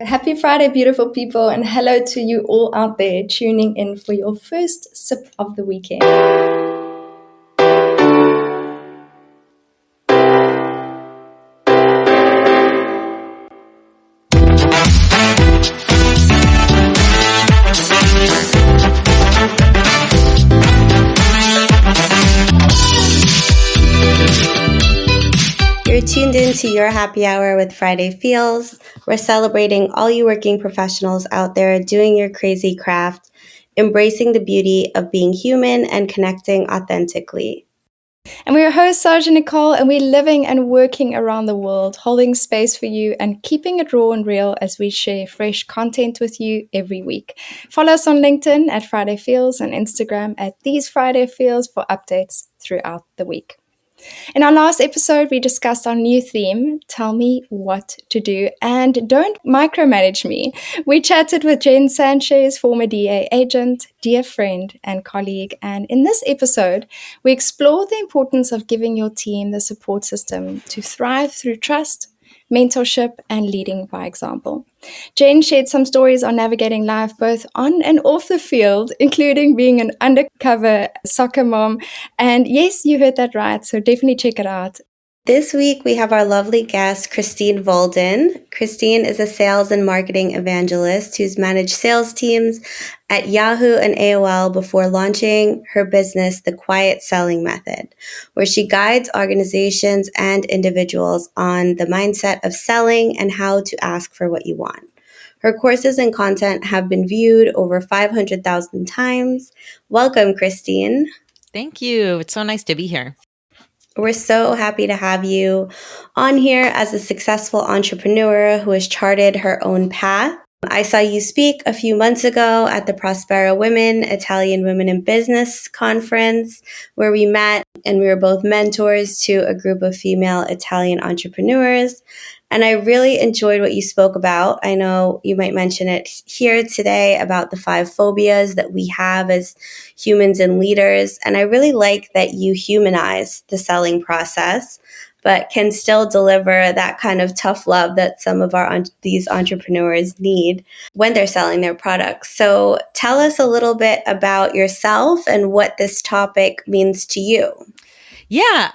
Happy Friday, beautiful people, and hello to you all out there tuning in for your first sip of the weekend. You're tuned in to your happy hour with Friday Feels. We're celebrating all you working professionals out there doing your crazy craft, embracing the beauty of being human and connecting authentically. And we're your host, Sergeant Nicole, and we're living and working around the world, holding space for you and keeping it raw and real as we share fresh content with you every week. Follow us on LinkedIn at Friday Feels and Instagram at These Friday Feels for updates throughout the week. In our last episode, we discussed our new theme, Tell Me What to Do, and Don't Micromanage Me. We chatted with Jen Sanchez, former DA agent, dear friend and colleague, and in this episode, we explore the importance of giving your team the support system to thrive through trust, mentorship, and leading by example. Jen shared some stories on navigating life both on and off the field, including being an undercover soccer mom. And yes, you heard that right, so definitely check it out. This week, we have our lovely guest, Christine Volden. Christine is a sales and marketing evangelist who's managed sales teams at Yahoo and AOL before launching her business, The Quiet Selling Method, where she guides organizations and individuals on the mindset of selling and how to ask for what you want. Her courses and content have been viewed over 500,000 times. Welcome, Christine. Thank you. It's so nice to be here. We're so happy to have you on here as a successful entrepreneur who has charted her own path. I saw you speak a few months ago at the Prospera Women, Italian Women in Business conference, where we met and we were both mentors to a group of female Italian entrepreneurs. And I really enjoyed what you spoke about. I know you might mention it here today about the 5 phobias that we have as humans and leaders. And I really like that you humanize the selling process, but can still deliver that kind of tough love that some of these entrepreneurs need when they're selling their products. So tell us a little bit about yourself and what this topic means to you. Yeah,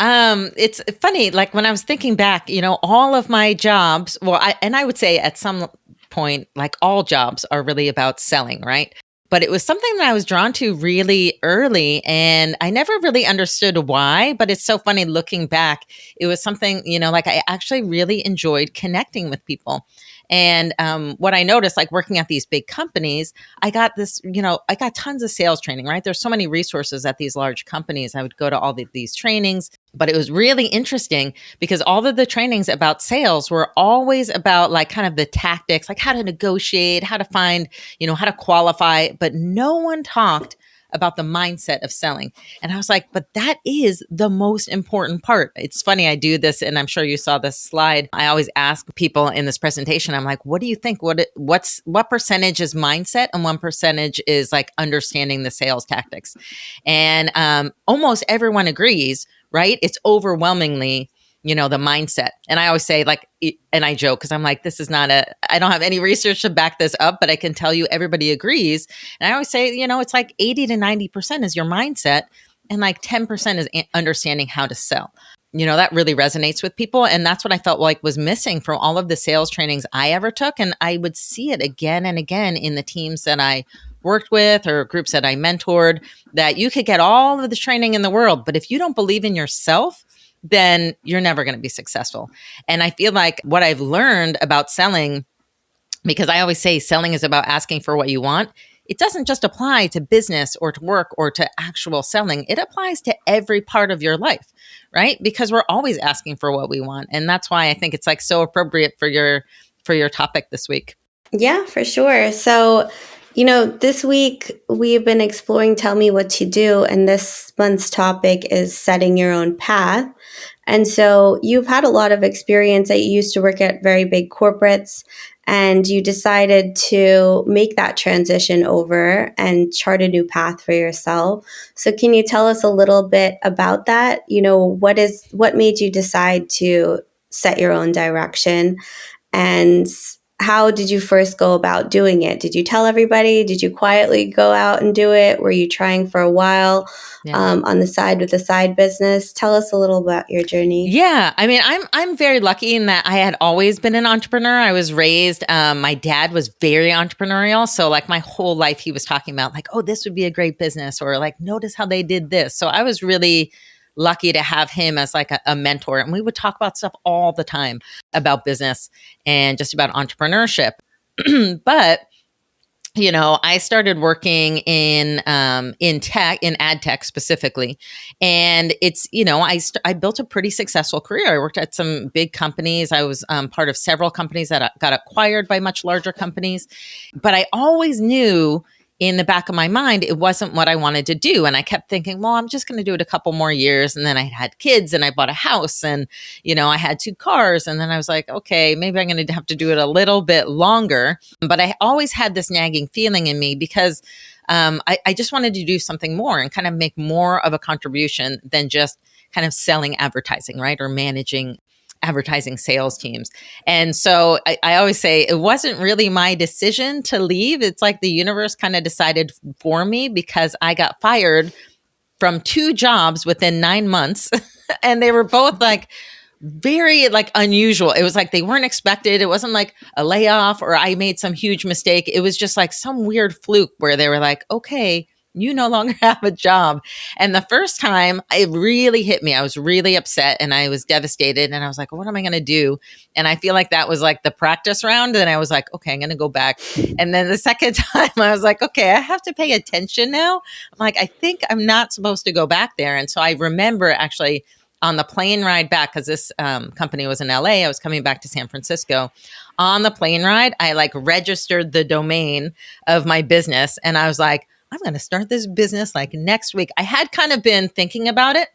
it's funny. Like when I was thinking back, all of my jobs, I would say at some point, like all jobs are really about selling, right? But it was something that I was drawn to really early, and I never really understood why. But it's so funny looking back. It was something, like I actually really enjoyed connecting with people. And what I noticed, like working at these big companies, I got this, I got tons of sales training, right? There's so many resources at these large companies. I would go to all these trainings, but it was really interesting because all of the trainings about sales were always about like kind of the tactics, like how to negotiate, how to find, how to qualify, but no one talked about the mindset of selling. And I was like, but that is the most important part. It's funny, I do this, and I'm sure you saw this slide. I always ask people in this presentation, I'm like, what do you think? What percentage is mindset and what percentage is like understanding the sales tactics? And almost everyone agrees, right? It's overwhelmingly the mindset. And I always say like, and I joke because I'm like, I don't have any research to back this up, but I can tell you everybody agrees. And I always say, it's like 80 to 90% is your mindset and like 10% is understanding how to sell. That really resonates with people. And that's what I felt like was missing from all of the sales trainings I ever took. And I would see it again and again in the teams that I worked with or groups that I mentored, that you could get all of the training in the world, but if you don't believe in yourself, then you're never going to be successful. And I feel like what I've learned about selling, because I always say selling is about asking for what you want. It doesn't just apply to business or to work or to actual selling. It applies to every part of your life, right? Because we're always asking for what we want. And that's why I think it's like so appropriate for your topic this week. Yeah, for sure. So, this week we've been exploring Tell Me What to Do, and this month's topic is setting your own path. And so you've had a lot of experience that you used to work at very big corporates, and you decided to make that transition over and chart a new path for yourself. So can you tell us a little bit about that? What made you decide to set your own direction? And how did you first go about doing it? Did you tell everybody? Did you quietly go out and do it? Were you trying for a while on the side with a side business? Tell us a little about your journey. Yeah, I mean, I'm very lucky in that I had always been an entrepreneur. I was raised. My dad was very entrepreneurial, so like my whole life, he was talking about like, oh, this would be a great business, or like, notice how they did this. So I was really lucky to have him as like a mentor, and we would talk about stuff all the time about business and just about entrepreneurship. But I started working in tech, in ad tech specifically, and it's I built a pretty successful career. I worked at some big companies. I was part of several companies that got acquired by much larger companies, but I always knew in the back of my mind it wasn't what I wanted to do, and I kept thinking, well, I'm just going to do it a couple more years, and then I had kids, and I bought a house, and I had 2 cars, and then I was like, okay, maybe I'm going to have to do it a little bit longer. But I always had this nagging feeling in me because I just wanted to do something more and kind of make more of a contribution than just kind of selling advertising, right? Or managing advertising sales teams. And so I always say it wasn't really my decision to leave. It's like the universe kind of decided for me because I got fired from 2 jobs within 9 months. And they were both like very like unusual. It was like they weren't expected. It wasn't like a layoff or I made some huge mistake. It was just like some weird fluke where they were like, okay, you no longer have a job. And the first time it really hit me. I was really upset and I was devastated. And I was like, what am I going to do? And I feel like that was like the practice round. And I was like, okay, I'm going to go back. And then the second time I was like, okay, I have to pay attention now. I'm like, I think I'm not supposed to go back there. And so I remember actually on the plane ride back, because this company was in LA, I was coming back to San Francisco. On the plane ride, I like registered the domain of my business. And I was like, I'm going to start this business like next week. I had kind of been thinking about it.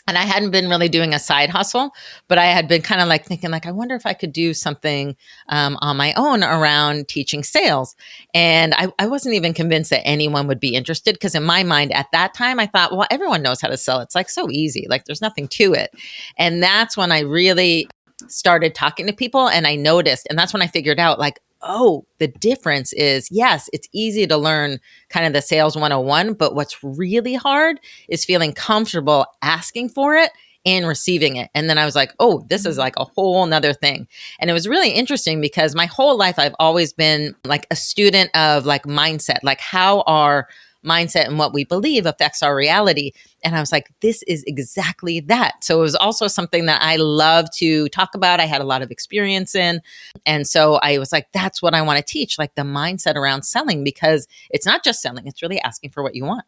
And I hadn't been really doing a side hustle, but I had been kind of like thinking like, I wonder if I could do something on my own around teaching sales. And I wasn't even convinced that anyone would be interested because in my mind at that time, I thought, well, everyone knows how to sell. It's like so easy, like there's nothing to it. And that's when I really started talking to people and I noticed, and that's when I figured out like, oh, the difference is, yes, it's easy to learn kind of the sales 101, but what's really hard is feeling comfortable asking for it and receiving it. And then I was like, oh, this is like a whole nother thing. And it was really interesting because my whole life, I've always been like a student of like mindset, like how our mindset and what we believe affects our reality. And I was like, this is exactly that. So it was also something that I love to talk about. I had a lot of experience in. And so I was like, that's what I want to teach, like the mindset around selling, because it's not just selling, it's really asking for what you want.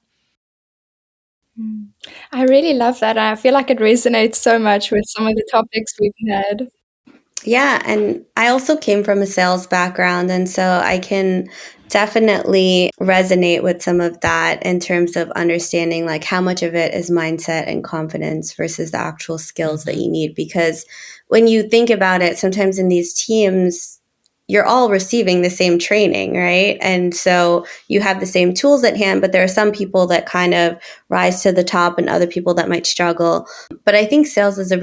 I really love that. I feel like it resonates so much with some of the topics we've had. Yeah, and I also came from a sales background, and so I can definitely resonate with some of that in terms of understanding like how much of it is mindset and confidence versus the actual skills that you need. Because when you think about it, sometimes in these teams, you're all receiving the same training, right? And so you have the same tools at hand, but there are some people that kind of rise to the top and other people that might struggle. But I think sales is I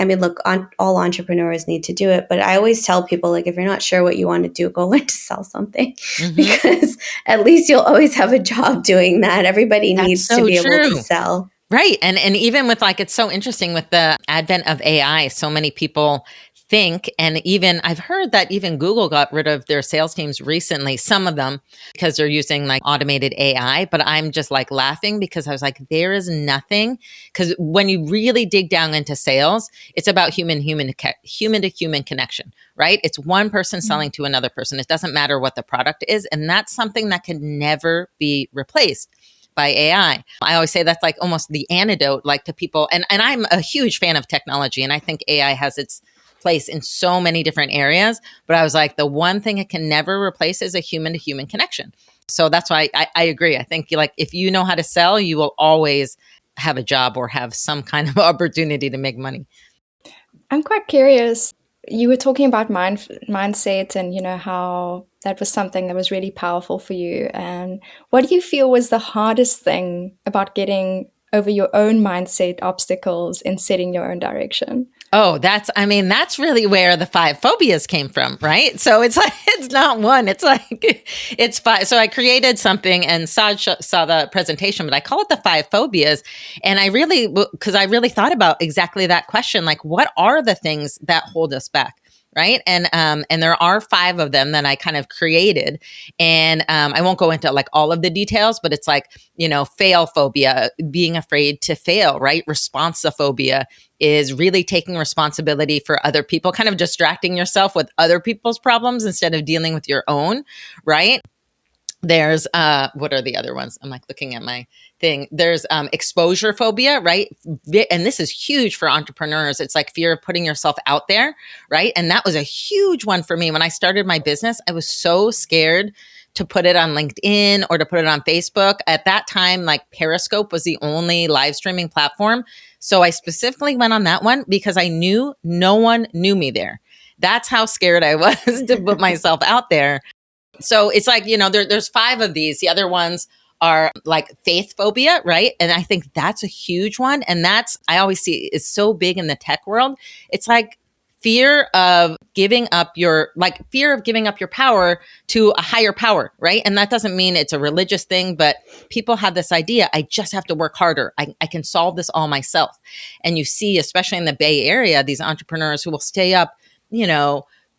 mean, look, all entrepreneurs need to do it, but I always tell people, like, if you're not sure what you want to do, go learn to sell something because at least you'll always have a job doing that. Everybody needs to be able to sell. Right. And even with like, it's so interesting with the advent of AI, so many people think, and even I've heard that even Google got rid of their sales teams recently, some of them, because they're using like automated AI. But I'm just like laughing because I was like, there is nothing, because when you really dig down into sales, it's about human to human connection, right? It's one person selling to another person. It doesn't matter what the product is. And that's something that can never be replaced by AI. I always say that's like almost the antidote, like to people. And I'm a huge fan of technology, and I think AI has its place in so many different areas. But I was like, the one thing it can never replace is a human to human connection. So that's why I agree. I think like if you know how to sell, you will always have a job or have some kind of opportunity to make money. I'm quite curious. You were talking about mindset and, how that was something that was really powerful for you. And what do you feel was the hardest thing about getting over your own mindset obstacles in setting your own direction? Oh, that's really where the 5 phobias came from, right? So it's like, it's not one, it's like, it's 5. So I created something, and Saj saw the presentation, but I call it the 5 phobias. And because I really thought about exactly that question, like, what are the things that hold us back? Right. And there are 5 of them that I kind of created. And I won't go into like all of the details, but it's like, fail phobia, being afraid to fail, right? Responsophobia is really taking responsibility for other people, kind of distracting yourself with other people's problems instead of dealing with your own, right? There's what are the other ones? I'm like looking at my thing. There's exposure phobia, right? And this is huge for entrepreneurs. It's like fear of putting yourself out there, right? And that was a huge one for me when I started my business. I was so scared to put it on LinkedIn or to put it on Facebook. At that time, like Periscope was the only live streaming platform. So I specifically went on that one because I knew no one knew me there. That's how scared I was to put myself out there. So it's like, there's 5 of these. The other ones are like faith phobia, right? And I think that's a huge one. And I always see is so big in the tech world. It's like fear of giving up your power to a higher power, right? And that doesn't mean it's a religious thing, but people have this idea, I just have to work harder. I can solve this all myself. And you see, especially in the Bay Area, these entrepreneurs who will stay up,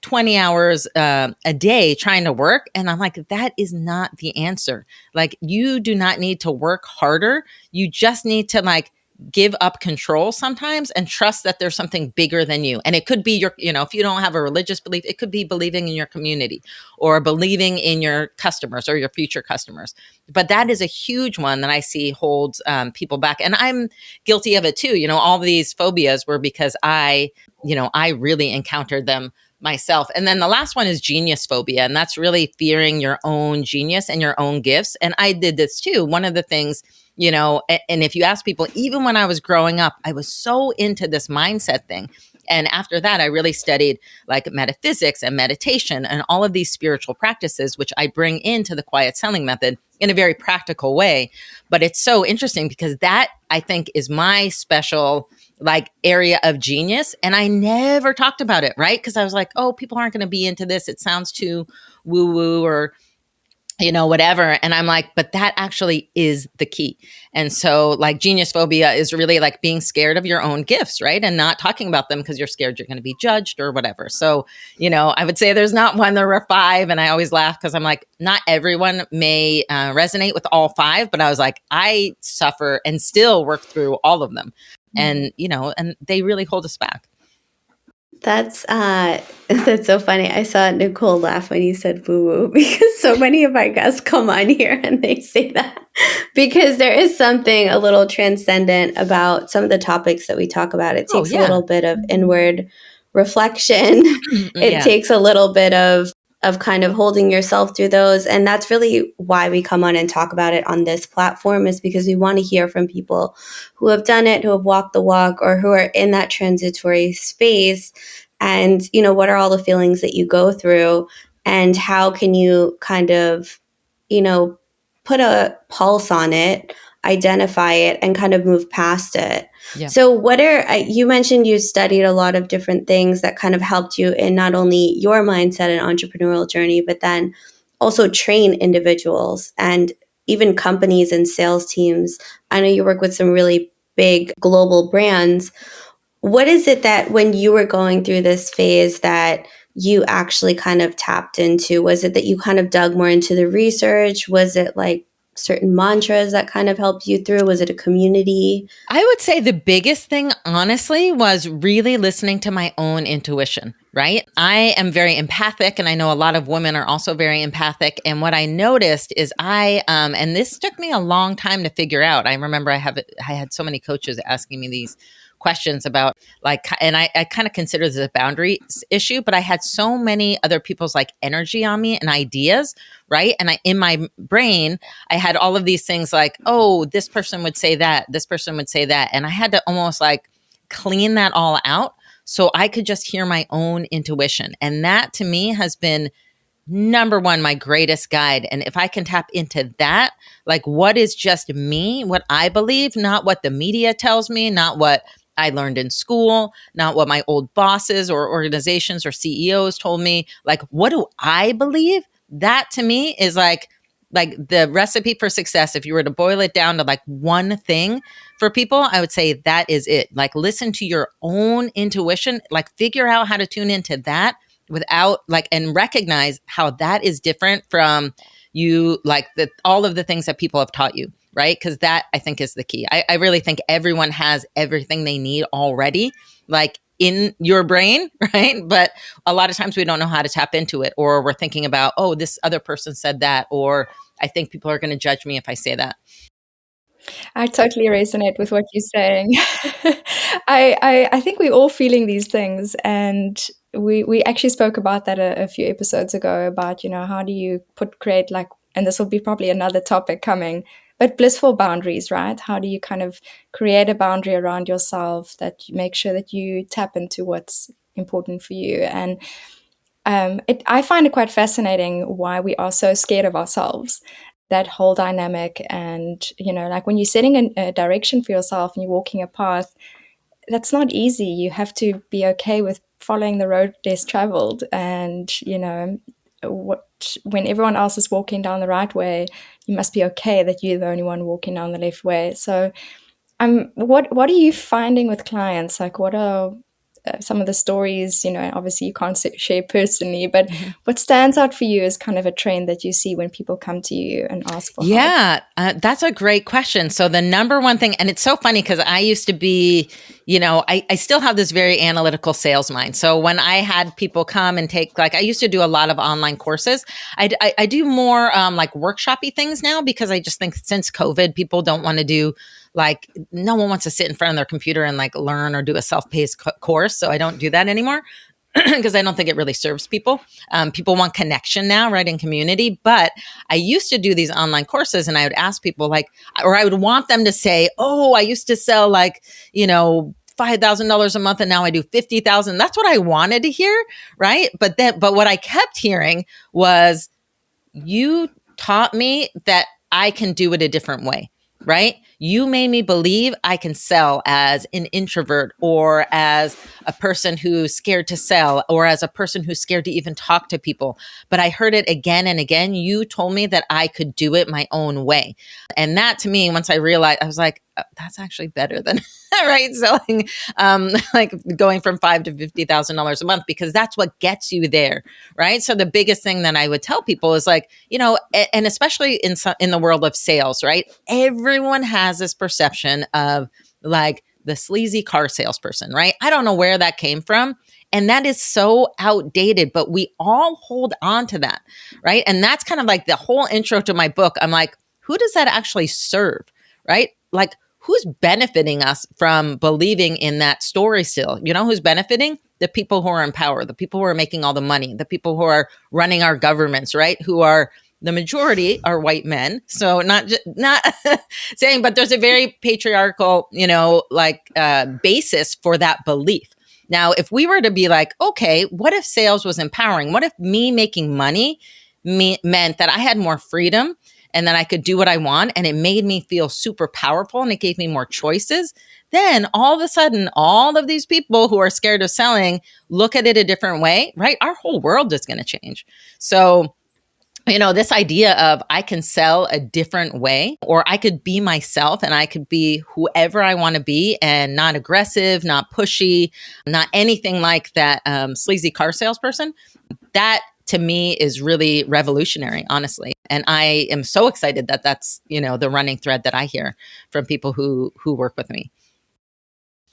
20 hours a day trying to work. And I'm like, that is not the answer. Like, you do not need to work harder. You just need to like give up control sometimes and trust that there's something bigger than you. And it could be if you don't have a religious belief, it could be believing in your community or believing in your customers or your future customers. But that is a huge one that I see holds people back. And I'm guilty of it too. All these phobias were because I really encountered them myself. And then the last one is genius phobia. And that's really fearing your own genius and your own gifts. And I did this too. One of the things, and if you ask people, even when I was growing up, I was so into this mindset thing. And after that, I really studied like metaphysics and meditation and all of these spiritual practices, which I bring into the quiet selling method in a very practical way. But it's so interesting because that, I think, is my special like area of genius. And I never talked about it, right? Because I was like, oh, people aren't going to be into this. It sounds too woo woo or whatever. And I'm like, but that actually is the key. And so like genius phobia is really like being scared of your own gifts, right? And not talking about them because you're scared you're going to be judged or whatever. So, I would say there's not one, there were 5. And I always laugh because I'm like, not everyone may resonate with all 5, but I was like, I suffer and still work through all of them. And, and they really hold us back. That's so funny. I saw Nicole laugh when you said woo woo because so many of our guests come on here and they say that because there is something a little transcendent about some of the topics that we talk about. It takes a little bit of inward reflection. It takes a little bit of kind of holding yourself through those. And that's really why we come on and talk about it on this platform, is because we want to hear from people who have done it, who have walked the walk, or who are in that transitory space. And, what are all the feelings that you go through, and how can you kind of, put a pulse on it, identify it, and kind of move past it. Yeah. So you mentioned you studied a lot of different things that kind of helped you in not only your mindset and entrepreneurial journey, but then also train individuals and even companies and sales teams. I know you work with some really big global brands. What is it that when you were going through this phase that you actually kind of tapped into? Was it that you kind of dug more into the research? Was it like certain mantras that kind of helped you through? Was it a community? I would say the biggest thing, honestly, was really listening to my own intuition, right? I am very empathic, and I know a lot of women are also very empathic. And what I noticed is and this took me a long time to figure out. I remember I had so many coaches asking me these questions about and I kind of consider this a boundary issue, but I had so many other people's like energy on me and ideas, right? And in my brain, I had all of these things like, oh, this person would say that, this person would say that. And I had to almost like clean that all out so I could just hear my own intuition. And that to me has been number one, my greatest guide. And if I can tap into that, like what is just me, what I believe, not what the media tells me, not what I learned in school, not what my old bosses or organizations or CEOs told me. Like, what do I believe? That to me is like the recipe for success. If you were to boil it down to like one thing for people, I would say that is it. Like, listen to your own intuition, like figure out how to tune into that without like, and recognize how that is different from you, like all of the things that people have taught you, right? Because that I think is the key. I really think everyone has everything they need already, like in your brain, right? But a lot of times we don't know how to tap into it, or we're thinking about, oh, this other person said that, or I think people are going to judge me if I say that. I totally resonate with what you're saying. I think we're all feeling these things, and we actually spoke about that a few episodes ago about, you know, how do you create like, and this will be probably another topic coming, but blissful boundaries, right? How do you kind of create a boundary around yourself that you make sure that you tap into what's important for you? And I find it quite fascinating why we are so scared of ourselves, that whole dynamic. And, you know, like when you're setting a direction for yourself and you're walking a path, that's not easy. You have to be okay with following the road less traveled. And, you know, when everyone else is walking down the right way, you must be okay that you're the only one walking down the left way. So, what are you finding with clients? Like, what are some of the stories? You know, obviously you can't share personally, but what stands out for you is kind of a trend that you see when people come to you and ask for help? Yeah, that's a great question. So the number one thing, and it's so funny because I used to be, you know, I still have this very analytical sales mind. So when I had people come and take, like, I used to do a lot of online courses. I do more like workshopy things now, because I just think since COVID, people don't want to do, like, no one wants to sit in front of their computer and like learn or do a self-paced course. So I don't do that anymore. Because I don't think it really serves people. People want connection now, right, in community. But I used to do these online courses, and I would ask people, like, or I would want them to say, oh, I used to sell like, you know, $5,000 a month, and now I do 50,000. That's what I wanted to hear, right? But what I kept hearing was, you taught me that I can do it a different way, right? You made me believe I can sell as an introvert, or as a person who's scared to sell, or as a person who's scared to even talk to people. But I heard it again and again. You told me that I could do it my own way. And that, to me, once I realized, I was like, oh, that's actually better than right, selling, like going from $5,000 to $50,000 a month, because that's what gets you there, right? So the biggest thing that I would tell people is, like, you know, and especially in the world of sales, right? Everyone has this perception of like the sleazy car salesperson, right? I don't know where that came from. And that is so outdated, but we all hold on to that, right? And that's kind of like the whole intro to my book. I'm like, who does that actually serve, right? Like, who's benefiting us from believing in that story still? You know, who's benefiting? The people who are in power, the people who are making all the money, the people who are running our governments, right? Who are, the majority are white men. So not saying, but there's a very patriarchal, you know, like basis for that belief. Now, if we were to be like, okay, what if sales was empowering? What if me making money meant that I had more freedom, and that I could do what I want, and it made me feel super powerful, and it gave me more choices? Then all of a sudden, all of these people who are scared of selling look at it a different way, right? Our whole world is going to change. So, you know, this idea of I can sell a different way, or I could be myself and I could be whoever I want to be, and not aggressive, not pushy, not anything like that sleazy car salesperson. That to me is really revolutionary, honestly. And I am so excited that that's, you know, the running thread that I hear from people who work with me.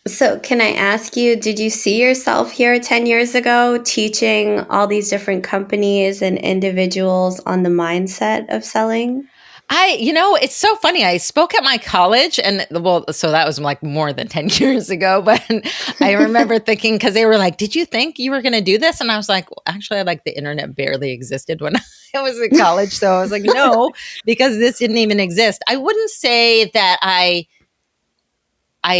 So can I ask you, did you see yourself here 10 years ago teaching all these different companies and individuals on the mindset of selling? You know, it's so funny. I spoke at my college, and well, so that was like more than 10 years ago. But I remember thinking, because they were like, did you think you were going to do this? And I was like, well, actually, like the internet barely existed when I was in college. So I was like, no, because this didn't even exist. I wouldn't say that I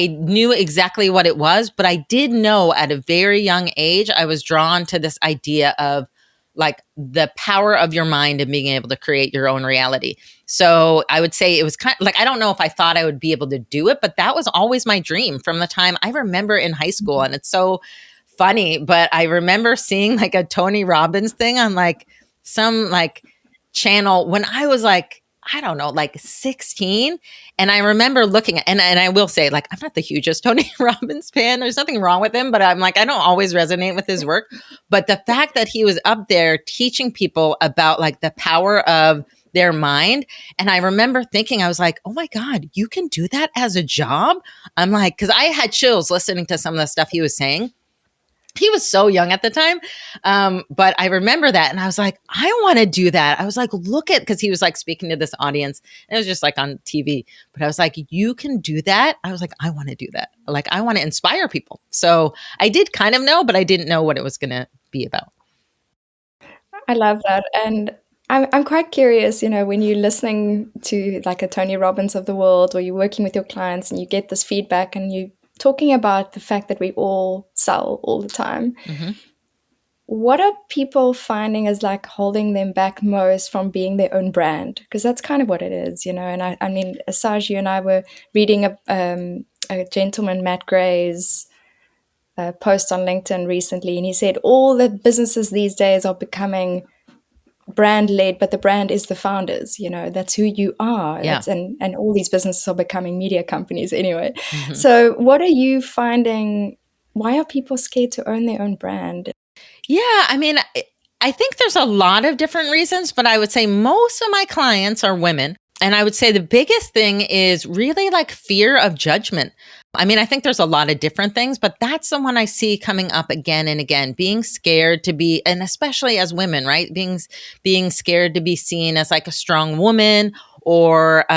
knew exactly what it was, but I did know at a very young age, I was drawn to this idea of like the power of your mind and being able to create your own reality. So I would say it was kind of like, I don't know if I thought I would be able to do it, but that was always my dream from the time I remember in high school. And it's so funny, but I remember seeing like a Tony Robbins thing on like some like channel when I was like, I don't know, like 16. And I remember looking at, and I will say, like, I'm not the hugest Tony Robbins fan. There's nothing wrong with him, but I'm like, I don't always resonate with his work. But the fact that he was up there teaching people about like the power of their mind. And I remember thinking, I was like, oh my God, you can do that as a job? I'm like, because I had chills listening to some of the stuff he was saying. He was so young at the time. But I remember that. And I was like, I want to do that. I was like, look at, because he was like speaking to this audience. And it was just like on TV. But I was like, you can do that. I was like, I want to do that. Like, I want to inspire people. So I did kind of know, but I didn't know what it was going to be about. I love that. And I'm quite curious, when you're listening to like a Tony Robbins of the world, or you're working with your clients and you get this feedback and you talking about the fact that we all sell all the time. Mm-hmm. What are people finding as like holding them back most from being their own brand? Because that's kind of what it is, And I mean, Asaj, you and I were reading a gentleman, Matt Gray's post on LinkedIn recently, and he said all the businesses these days are becoming brand led, but the brand is the founders. That's who you are. Yeah. And all these businesses are becoming media companies anyway. Mm-hmm. So what are you finding? Why are people scared to own their own brand? Yeah, I mean, I think there's a lot of different reasons, but I would say most of my clients are women. And I would say the biggest thing is really like fear of judgment. I mean, I think there's a lot of different things, but that's the one I see coming up again and again, being scared to be, and especially as women, right? Being scared to be seen as like a strong woman or, a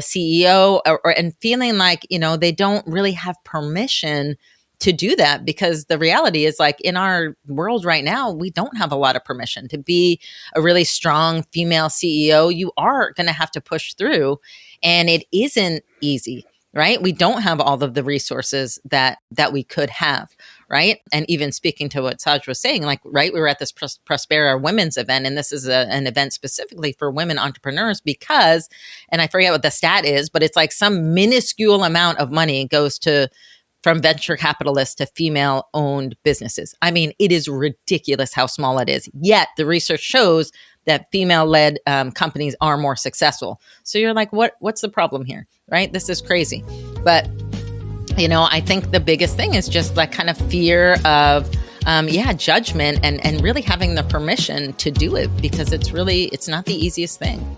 CEO and feeling like, they don't really have permission to do that, because the reality is like in our world right now, we don't have a lot of permission to be a really strong female CEO. You are going to have to push through, and it isn't easy, right? We don't have all of the resources that we could have, right? And even speaking to what Saj was saying, like, right, we were at this Prospera Women's event, and this is an event specifically for women entrepreneurs because, and I forget what the stat is, but it's like some minuscule amount of money goes from venture capitalists to female-owned businesses. I mean, it is ridiculous how small it is. Yet the research shows that female-led companies are more successful. So you're like, what's the problem here, right? This is crazy. But, I think the biggest thing is just like kind of fear of, judgment and really having the permission to do it, because it's not the easiest thing.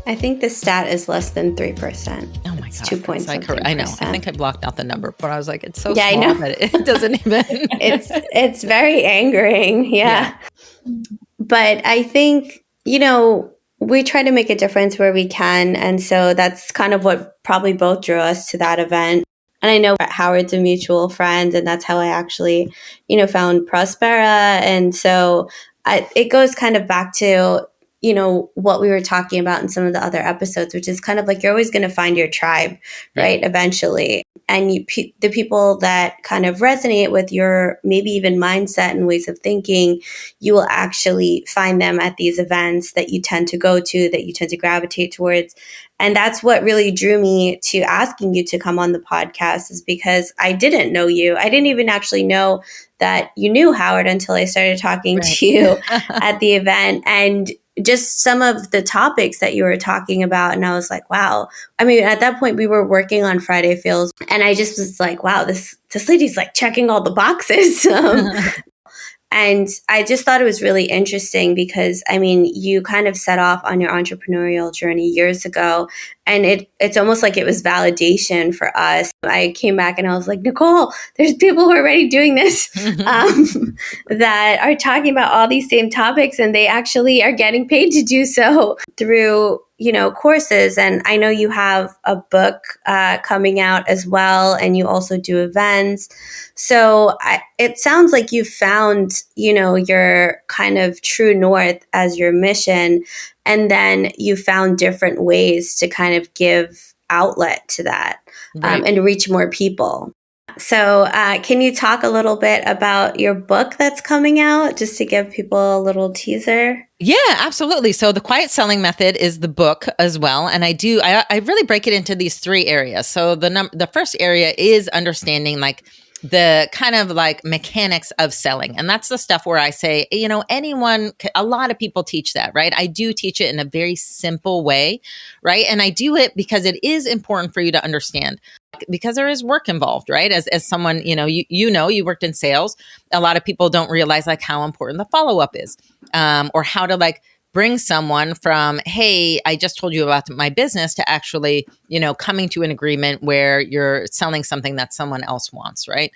I think the stat is less than 3%. Oh my God. 2 points. Like, I know. I think I blocked out the number, but I was like, it's so small I know. That it doesn't even. It's very angering. Yeah. But I think, we try to make a difference where we can. And so that's kind of what probably both drew us to that event. And I know Howard's a mutual friend, and that's how I actually, found Prospera. And so it goes kind of back to, what we were talking about in some of the other episodes, which is kind of like you're always going to find your tribe, right? Eventually. And the people that kind of resonate with your maybe even mindset and ways of thinking, you will actually find them at these events that you tend to go to, that you tend to gravitate towards. And that's what really drew me to asking you to come on the podcast, is because I didn't know you. I didn't even actually know that you knew Howard until I started talking to you at the event. And just some of the topics that you were talking about. And I was like, wow. I mean, at that point we were working on Friday Feels, and I just was like, wow, this lady's like checking all the boxes. And I just thought it was really interesting because, I mean, you kind of set off on your entrepreneurial journey years ago, and it's almost like it was validation for us. I came back and I was like, Nicole, there's people who are already doing this that are talking about all these same topics, and they actually are getting paid to do so through, courses. And I know you have a book coming out as well, and you also do events. So it sounds like you found, your kind of true north as your mission. And then you found different ways to kind of give outlet to that and reach more people. So, can you talk a little bit about your book that's coming out, just to give people a little teaser? Yeah, absolutely. So the quiet selling method is the book as well. And I really break it into these three areas. So the first area is understanding like the kind of like mechanics of selling. And that's the stuff where I say, a lot of people teach that, right? I do teach it in a very simple way, right? And I do it because it is important for you to understand, because there is work involved, right? As someone, you worked in sales. A lot of people don't realize like how important the follow-up is, or how to like bring someone from, hey, I just told you about my business, to actually, coming to an agreement where you're selling something that someone else wants, right?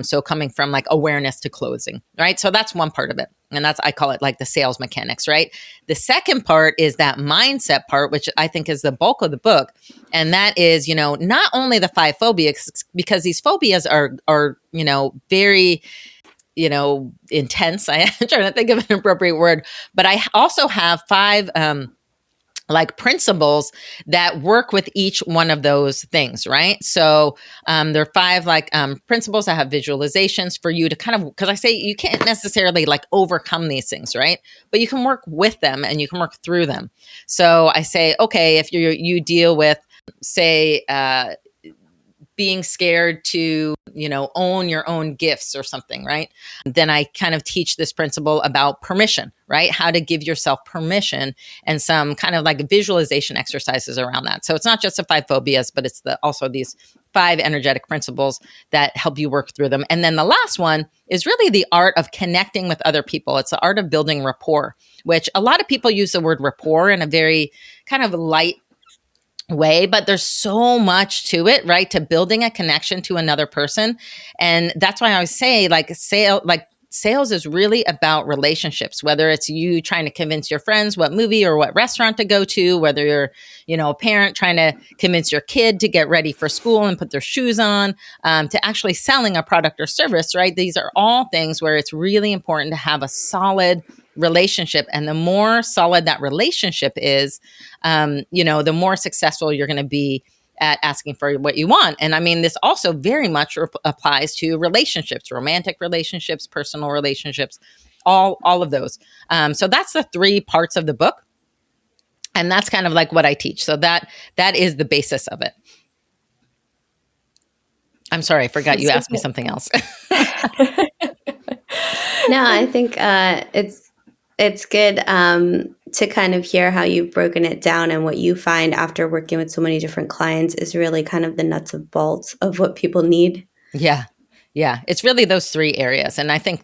So coming from like awareness to closing, right? So that's one part of it. And I call it like the sales mechanics, right? The second part is that mindset part, which I think is the bulk of the book. And that is, not only the 5 phobias, because these phobias are, very, intense. I'm trying to think of an appropriate word, but I also have 5, like principles that work with each one of those things, right? So there are 5 like principles. I have visualizations for you to kind of, because I say you can't necessarily like overcome these things, right? But you can work with them and you can work through them. So I say, okay, if you deal with, say, being scared to, own your own gifts or something, right? Then I kind of teach this principle about permission, right? How to give yourself permission, and some kind of like visualization exercises around that. So it's not just the 5 phobias, but it's also these 5 energetic principles that help you work through them. And then the last one is really the art of connecting with other people. It's the art of building rapport, which a lot of people use the word rapport in a very kind of light way, but there's so much to it, right? To building a connection to another person. And that's why I always say sales is really about relationships, whether it's you trying to convince your friends what movie or what restaurant to go to, whether you're, a parent trying to convince your kid to get ready for school and put their shoes on, to actually selling a product or service, right? These are all things where it's really important to have a solid relationship. And the more solid that relationship is, the more successful you're going to be at asking for what you want. And I mean, this also very much applies to relationships, romantic relationships, personal relationships, all of those. So that's the 3 parts of the book. And that's kind of like what I teach. So that is the basis of it. I'm sorry, I forgot you asked me something else. No, I think it's good to kind of hear how you've broken it down, and what you find after working with so many different clients is really kind of the nuts and bolts of what people need. Yeah. Yeah. It's really those 3 areas. And I think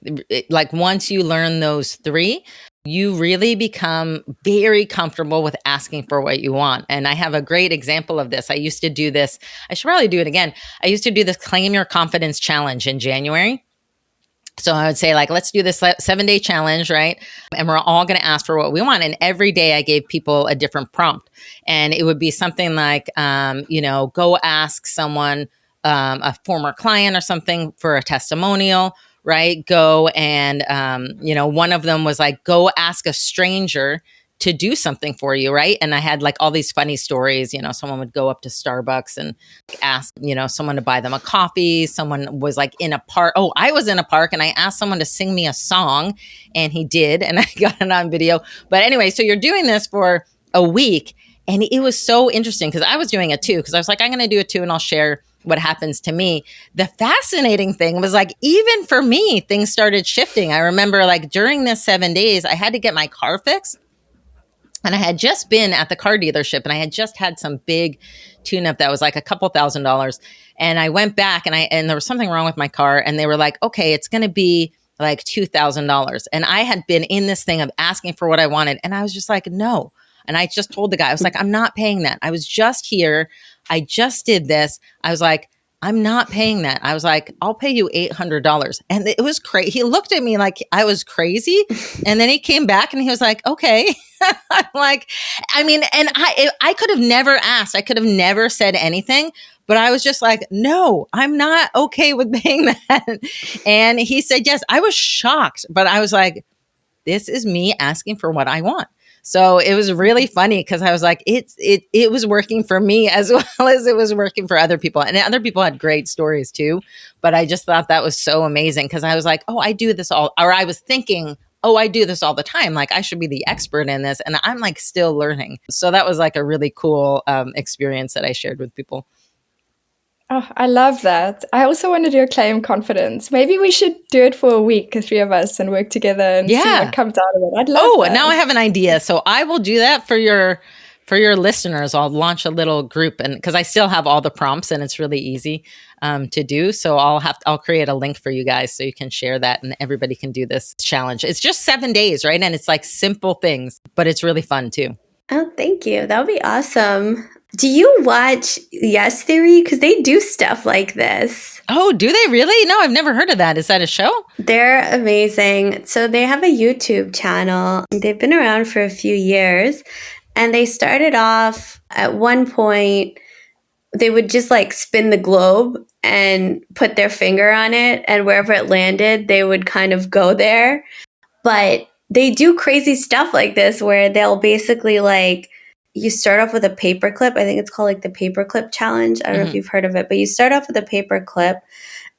like once you learn those 3, you really become very comfortable with asking for what you want. And I have a great example of this. I used to do this. I should probably do it again. I used to do this Claim Your Confidence challenge in January. So I would say, like, let's do this 7-day challenge, right? And we're all going to ask for what we want. And every day I gave people a different prompt. And it would be something like, go ask someone, a former client or something, for a testimonial, right? Go and, one of them was like, go ask a stranger to do something for you, right? And I had like all these funny stories. Someone would go up to Starbucks and ask, someone to buy them a coffee. Someone was like in a park. Oh, I was in a park and I asked someone to sing me a song, and he did, and I got it on video. But anyway, so you're doing this for a week, and it was so interesting because I was doing it too, because I was like, I'm going to do it too, and I'll share what happens to me. The fascinating thing was, like, even for me, things started shifting. I remember, like, during this 7 days, I had to get my car fixed. And I had just been at the car dealership, and I had just had some big tune-up that was like a couple $1,000s. And I went back, and there was something wrong with my car, and they were like, okay, it's going to be like $2,000. And I had been in this thing of asking for what I wanted, and I was just like, no. And I just told the guy, I was like, I'm not paying that. I was just here. I just did this. I was like, I'm not paying that. I was like, I'll pay you $800. And it was crazy. He looked at me like I was crazy. And then he came back and he was like, okay. I'm like, I mean, and I could have never asked. I could have never said anything, but I was just like, no, I'm not okay with paying that. And he said, yes. I was shocked, but I was like, this is me asking for what I want. So it was really funny because I was like, it was working for me as well as it was working for other people. And other people had great stories too. But I just thought that was so amazing because I was like, oh, I do this all, or I was thinking, oh, I do this all the time. Like I should be the expert in this. And I'm like still learning. So that was like a really cool experience that I shared with people. Oh, I love that. I also want to do a claim confidence. Maybe we should do it for a week, the three of us, and work together and see what comes out of it. I'd love that. Now I have an idea. So I will do that for your listeners. I'll launch a little group, and because I still have all the prompts and it's really easy to do. So I'll create a link for you guys so you can share that and everybody can do this challenge. It's just 7 days, right? And it's like simple things, but it's really fun too. Oh, thank you. That would be awesome. Do you watch YesTheory? Because they do stuff like this. Oh, do they really? No, I've never heard of that. Is that a show? They're amazing. So they have a YouTube channel. They've been around for a few years. And they started off at one point, they would just like spin the globe and put their finger on it. And wherever it landed, they would kind of go there. But they do crazy stuff like this where they'll basically like, you start off with a paperclip. I think it's called like the paperclip challenge. I don't know if you've heard of it, but you start off with a paperclip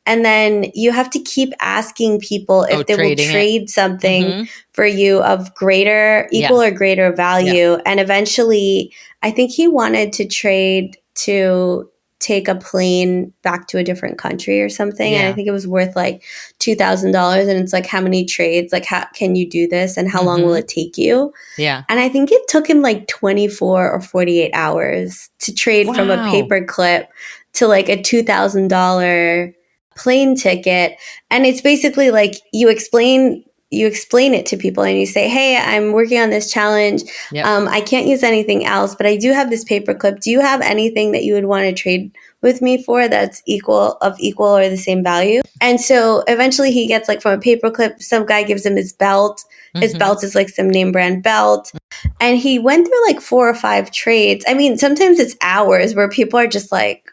and then you have to keep asking people if they will trade something for you of greater, equal or greater value. And eventually, I think he wanted to trade to take a plane back to a different country or something. And I think it was worth like $2,000. And it's like, how many trades? Like, how can you do this? And how long will it take you? Yeah. And I think it took him like 24 or 48 hours to trade from a paper clip to like a $2,000 plane ticket. And it's basically like you explain it to people and you say, hey, I'm working on this challenge. I can't use anything else, but I do have this paperclip. Do you have anything that you would want to trade with me for that's equal or the same value? And so eventually he gets like from a paperclip, some guy gives him his belt. His belt is like some name brand belt. And he went through like 4 or 5 trades. I mean, sometimes it's hours where people are just like,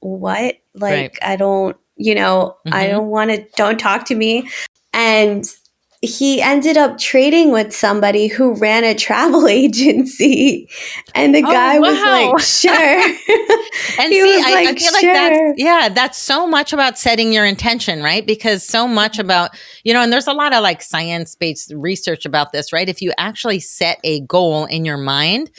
what? Like, I don't, I don't want to, don't talk to me. And he ended up trading with somebody who ran a travel agency. And the guy was like, sure. And he see, was like, I feel like that's so much about setting your intention, right? Because so much about, and there's a lot of like science-based research about this, right? If you actually set a goal in your mind,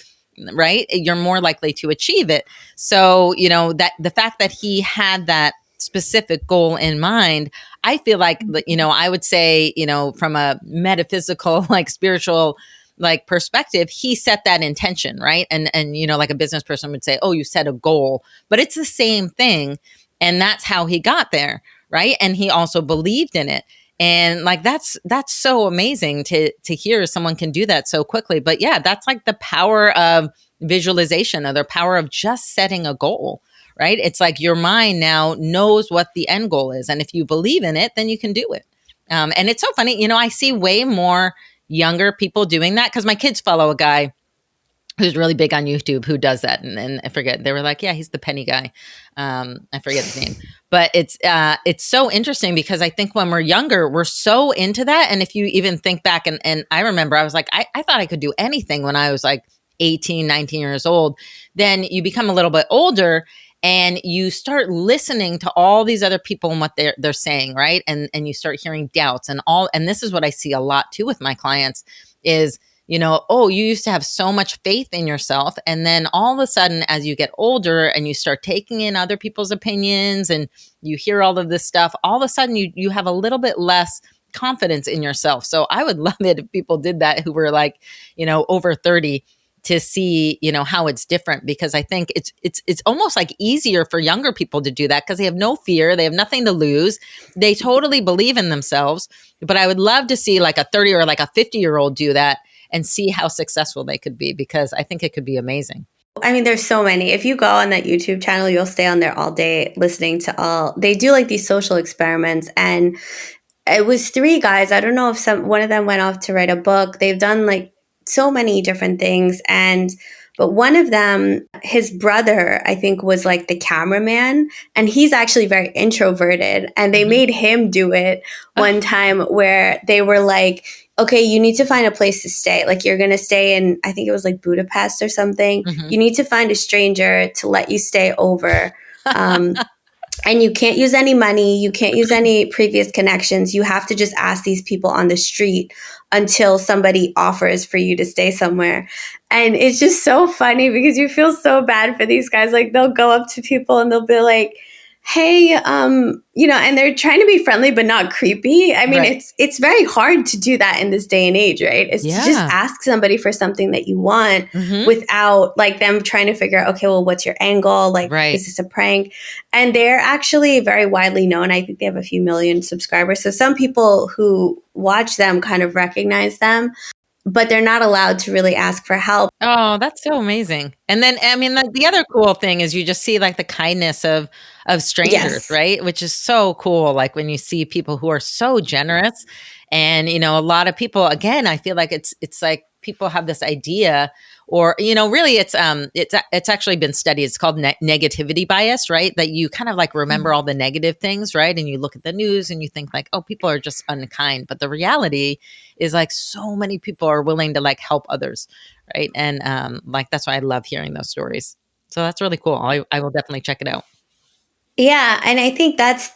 right, you're more likely to achieve it. So, that the fact that he had that specific goal in mind, I feel like, I would say, from a metaphysical, like spiritual, like perspective, he set that intention, right? And, like a business person would say, oh, you set a goal, but it's the same thing. And that's how he got there, right? And he also believed in it. And like, that's so amazing to hear someone can do that so quickly. But yeah, that's like the power of visualization or the power of just setting a goal. Right? It's like your mind now knows what the end goal is. And if you believe in it, then you can do it. And it's so funny. I see way more younger people doing that because my kids follow a guy who's really big on YouTube who does that. And I forget, they were like, yeah, he's the penny guy. I forget his name. But it's so interesting because I think when we're younger, we're so into that. And if you even think back, and I remember I was like, I thought I could do anything when I was like 18, 19 years old. Then you become a little bit older and you start listening to all these other people and what they're saying, right? And you start hearing doubts and this is what I see a lot too with my clients is, oh, you used to have so much faith in yourself. And then all of a sudden, as you get older and you start taking in other people's opinions and you hear all of this stuff, all of a sudden you have a little bit less confidence in yourself. So I would love it if people did that who were like, over 30 to see, how it's different, because I think it's almost like easier for younger people to do that because they have no fear. They have nothing to lose. They totally believe in themselves. But I would love to see like a 30 or like a 50-year-old do that and see how successful they could be, because I think it could be amazing. I mean, there's so many. If you go on that YouTube channel, you'll stay on there all day listening to they do like these social experiments, and it was 3 guys. I don't know if one of them went off to write a book. They've done like so many different things. But one of them, his brother, I think, was like the cameraman, and he's actually very introverted. And they made him do it one time where they were like, okay, you need to find a place to stay. Like you're going to stay in, I think it was like Budapest or something. Mhm. You need to find a stranger to let you stay over. And you can't use any money. You can't use any previous connections. You have to just ask these people on the street until somebody offers for you to stay somewhere. And it's just so funny because you feel so bad for these guys. Like they'll go up to people and they'll be like, hey, and they're trying to be friendly but not creepy. I mean, Right. it's very hard to do that in this day and age, right? It's to just Yeah. ask somebody for something that you want Mhm. without like them trying to figure out, okay, well, what's your angle? Like, Right. is this a prank? And they're actually very widely known. I think they have a few million subscribers. So some people who watch them kind of recognize them, but they're not allowed to really ask for help. Oh, that's so amazing. And then, I mean, the other cool thing is you just see like the kindness of strangers, Yes. right? Which is so cool. Like when you see people who are so generous, and a lot of people, again, I feel like it's like people have this idea, or really it's actually been studied. It's called negativity bias, right? That you kind of like remember all the negative things, right? And you look at the news and you think like, oh, people are just unkind. But the reality is like so many people are willing to like help others, right? And like that's why I love hearing those stories. So that's really cool. I will definitely check it out. Yeah, and I think that's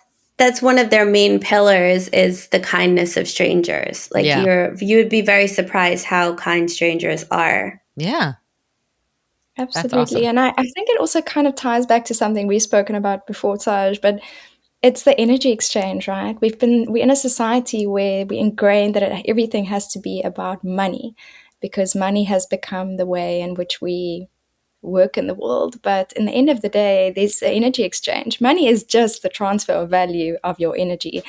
one of their main pillars is the kindness of strangers. Like Yeah. you would be very surprised how kind strangers are. Yeah. That's Absolutely. awesome. And I think it also kind of ties back to something we've spoken about before, Taj, but it's the energy exchange, right? We're in a society where we ingrained that everything has to be about money because money has become the way in which we work in the world. But in the end of the day, there's an energy exchange. Money is just the transfer of value of your energy.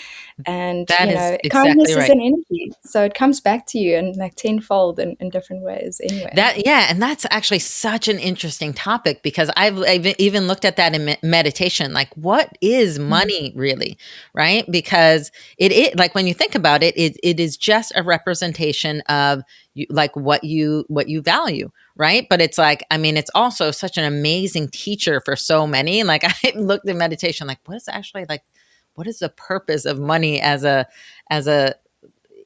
And, That is exactly kindness is right. an energy. So it comes back to you in like tenfold in different ways anyway. And that's actually such an interesting topic because I've even looked at that in meditation. Like, what is money really, right? Because it like when you think about it, it is just a representation of like what you value, right? But it's like, I mean, it's also such an amazing teacher for so many. Like, I looked at meditation, like, what is actually like, what is the purpose of money as a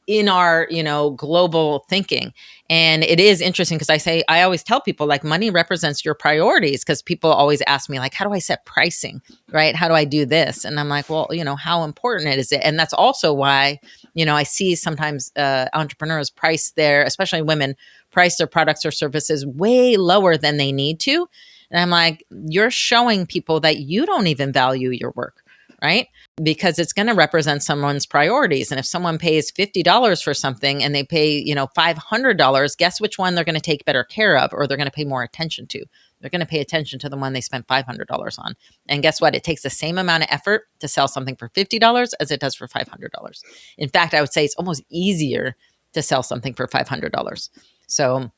in our global thinking? And it is interesting because I always tell people like money represents your priorities, because people always ask me like, how do I set pricing, right? How do I do this? And I'm like, well, how important is it? And that's also why I see sometimes entrepreneurs price especially women, price their products or services way lower than they need to. And I'm like, you're showing people that you don't even value your work, right? Because it's going to represent someone's priorities. And if someone pays $50 for something and they pay, $500, guess which one they're going to take better care of, or they're going to pay more attention to? They're going to pay attention to the one they spent $500 on. And guess what? It takes the same amount of effort to sell something for $50 as it does for $500. In fact, I would say it's almost easier to sell something for $500. So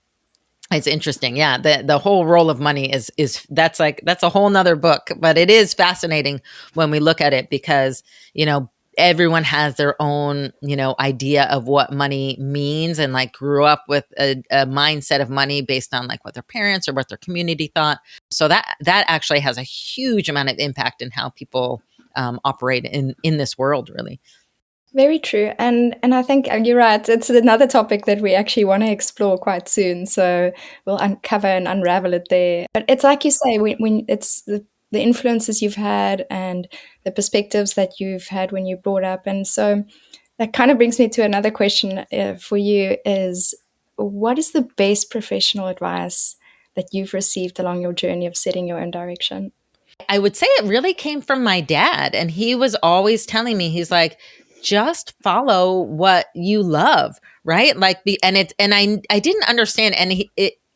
it's interesting. Yeah. The whole role of money is that's a whole nother book, but it is fascinating when we look at it because, everyone has their own, idea of what money means, and like grew up with a mindset of money based on like what their parents or what their community thought. So that actually has a huge amount of impact in how people operate in this world, really. Very true. And I think you're right. It's another topic that we actually want to explore quite soon. So we'll uncover and unravel it there. But it's like you say, when it's the influences you've had and the perspectives that you've had when you brought up. And so that kind of brings me to another question for you is, what is the best professional advice that you've received along your journey of setting your own direction? I would say it really came from my dad. And he was always telling me, he's like, just follow what you love, right? Like, I didn't understand. And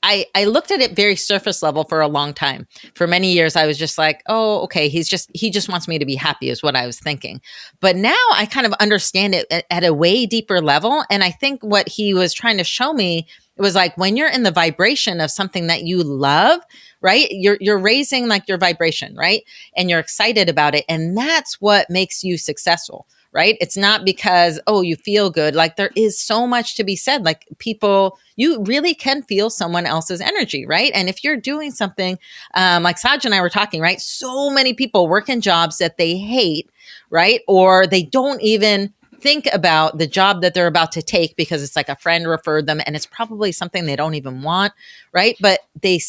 I looked at it very surface level for a long time. For many years, I was just like, oh, okay, he just wants me to be happy is what I was thinking. But now I kind of understand it at a way deeper level. And I think what he was trying to show me was like, when you're in the vibration of something that you love, right? You're raising like your vibration, right? And you're excited about it. And that's what makes you successful, right? It's not because, oh, you feel good. Like there is so much to be said. Like people, you really can feel someone else's energy, right? And if you're doing something like Saj and I were talking, right? So many people work in jobs that they hate, right? Or they don't even think about the job that they're about to take because it's like a friend referred them and it's probably something they don't even want, right? But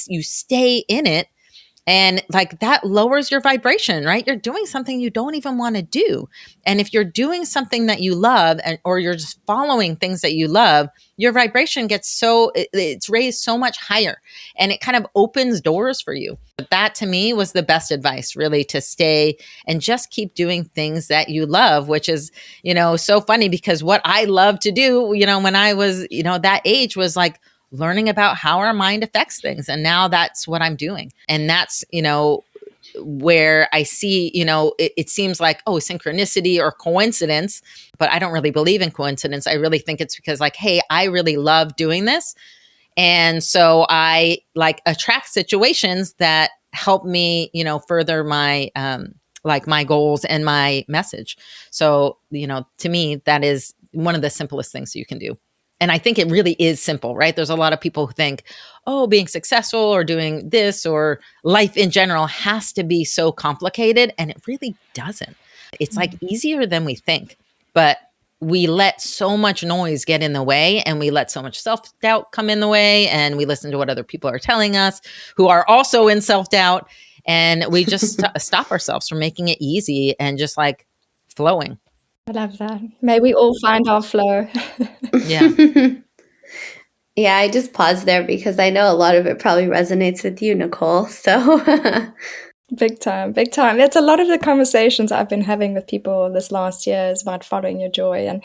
you stay in it, and like that lowers your vibration, right? You're doing something you don't even want to do. And if you're doing something that you love, or you're just following things that you love, your vibration gets it's raised so much higher, and it kind of opens doors for you. But that to me was the best advice, really, to stay and just keep doing things that you love, which is, so funny because what I love to do, when I was, that age was like learning about how our mind affects things. And now that's what I'm doing. And that's, where I see, it seems like, oh, synchronicity or coincidence, but I don't really believe in coincidence. I really think it's because like, hey, I really love doing this. And so I like attract situations that help me, further my, like my goals and my message. So, to me, that is one of the simplest things you can do. And I think it really is simple, right? There's a lot of people who think, oh, being successful or doing this or life in general has to be so complicated. And it really doesn't. It's like easier than we think. But we let so much noise get in the way, and we let so much self-doubt come in the way, and we listen to what other people are telling us who are also in self-doubt. And we just stop ourselves from making it easy and just like flowing. I love that. May we all find our flow. Yeah. Yeah, I just paused there because I know a lot of it probably resonates with you, Nicole. So Big time, big time. That's a lot of the conversations I've been having with people this last year is about following your joy.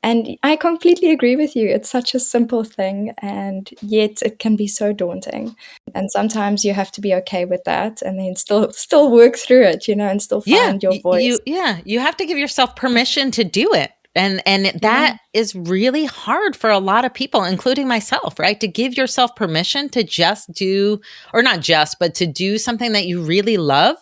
And I completely agree with you. It's such a simple thing, and yet it can be so daunting. And sometimes you have to be okay with that, and then still work through it, and still find your voice. You have to give yourself permission to do it. And that is really hard for a lot of people, including myself, right? To give yourself permission to just do, or not just, but to do something that you really love,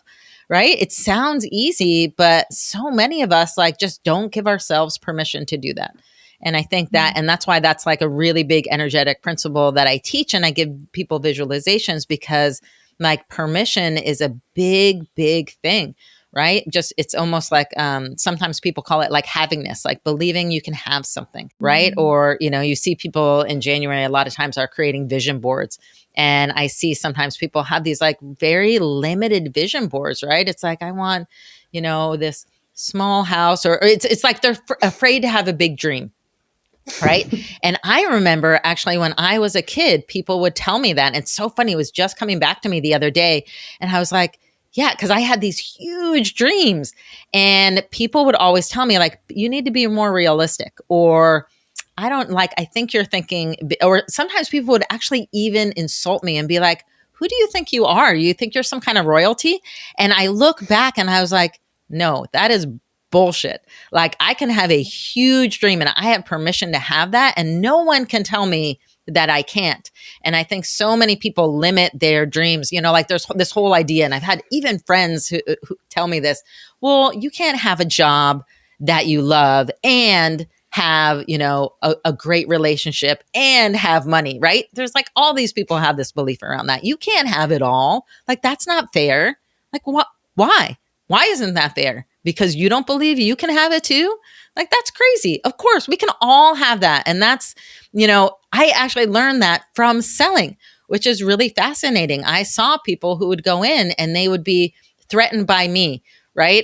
right? It sounds easy, but so many of us like just don't give ourselves permission to do that. And I think and that's why that's like a really big energetic principle that I teach, and I give people visualizations, because like permission is a big, big thing, right? Just, it's almost like sometimes people call it like havingness, like believing you can have something, right? Or, you see people in January a lot of times are creating vision boards. And I see sometimes people have these like very limited vision boards, right? It's like, I want, this small house, or it's like they're afraid to have a big dream. Right. And I remember actually when I was a kid, people would tell me that. And it's so funny. It was just coming back to me the other day. And I was like, yeah, because I had these huge dreams, and people would always tell me like, you need to be more realistic, or I think you're thinking, or sometimes people would actually even insult me and be like, who do you think you are? You think you're some kind of royalty? And I look back and I was like, no, that is bullshit. Like, I can have a huge dream and I have permission to have that, and no one can tell me that I can't. And I think so many people limit their dreams, like there's this whole idea. And I've had even friends who tell me this, well, you can't have a job that you love and have, a great relationship and have money, right? There's like all these people have this belief around that. You can't have it all. Like, that's not fair. Like, what? Why? Why isn't that fair? Because you don't believe you can have it too? Like, that's crazy. Of course, we can all have that. And that's, I actually learned that from selling, which is really fascinating. I saw people who would go in and they would be threatened by me, right?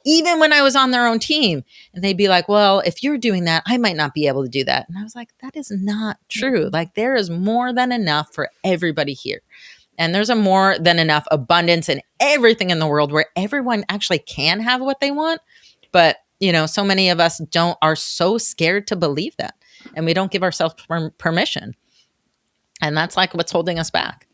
Even when I was on their own team, and they'd be like, well, if you're doing that, I might not be able to do that. And I was like, that is not true. Like, there is more than enough for everybody here. And there's a more than enough abundance in everything in the world where everyone actually can have what they want. But, so many of us are so scared to believe that. And we don't give ourselves permission. And that's like what's holding us back.